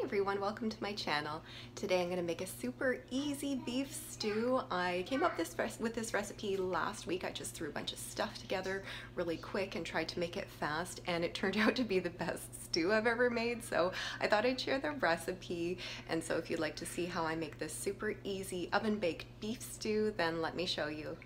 everyone, welcome to my channel. Today I'm going to make a super easy beef stew. I came up with this recipe last week. I just threw a bunch of stuff together really quick and tried to make it fast, and it turned out to be the best stew I've ever made, so I thought I'd share the recipe. And so if you'd like to see how I make this super easy oven-baked beef stew, then let me show you.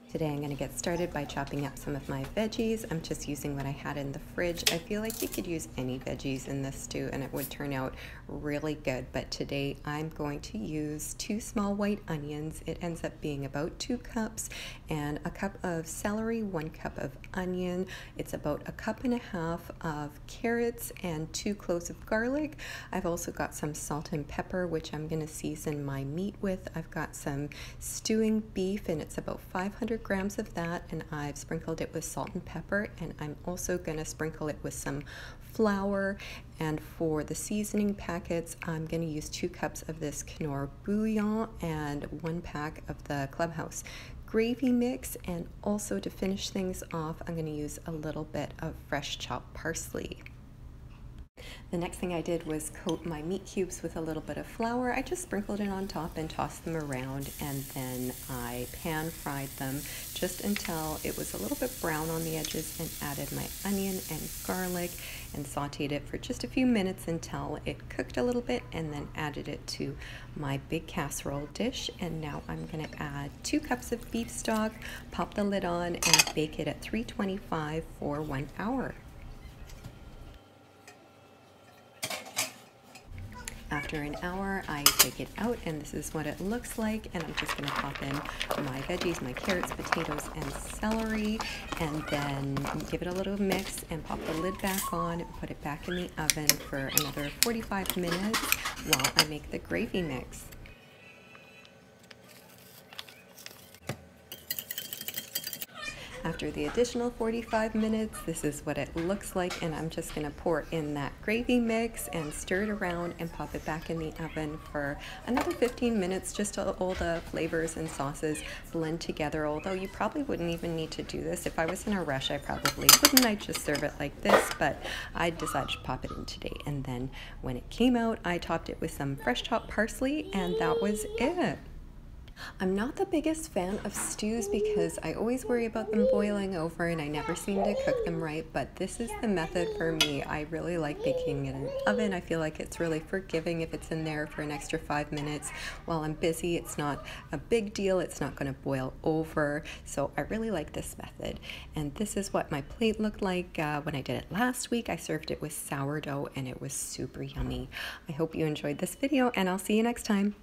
Today I'm going to get started by chopping up some of my veggies. I'm just using what I had in the fridge. I feel like you could use any veggies in this stew and it would turn out really good, but today I'm going to use 2 small white onions. It ends up being about 2 cups, and a cup of celery, 1 cup of onion. It's about 1.5 cups of carrots and 2 cloves of garlic. I've also got some salt and pepper, which I'm going to season my meat with. I've got some stewing beef, and it's about 500 grams of that, and I've sprinkled it with salt and pepper, and I'm also going to sprinkle it with some flour. And for the seasoning packets, I'm going to use 2 cups of this Knorr bouillon and 1 pack of the Clubhouse gravy mix, and also to finish things off I'm going to use a little bit of fresh chopped parsley. The next thing I did was coat my meat cubes with a little bit of flour. I just sprinkled it on top and tossed them around, and then I pan fried them just until it was a little bit brown on the edges, and added my onion and garlic and sauteed it for just a few minutes until it cooked a little bit, and then added it to my big casserole dish. And now I'm going to add 2 cups of beef stock, pop the lid on, and bake it at 325 for 1 hour. After an hour, I take it out, and this is what it looks like. And I'm just going to pop in my veggies, my carrots, potatoes, and celery, and then give it a little mix and pop the lid back on and put it back in the oven for another 45 minutes while I make the gravy mix. After the additional 45 minutes, this is what it looks like, and I'm just going to pour in that gravy mix and stir it around and pop it back in the oven for another 15 minutes just till all the flavors and sauces blend together. Although you probably wouldn't even need to do this. If I was in a rush, I probably wouldn't. I'd just serve it like this, but I decided to pop it in today. And then when it came out, I topped it with some fresh chopped parsley, and that was it. I'm not the biggest fan of stews because I always worry about them boiling over and I never seem to cook them right, but this is the method for me. I really like baking in an oven. I feel like it's really forgiving if it's in there for an extra 5 minutes while I'm busy. It's not a big deal. It's not going to boil over. So I really like this method. And this is what my plate looked like when I did it last week. I served it with sourdough and it was super yummy. I hope you enjoyed this video, and I'll see you next time.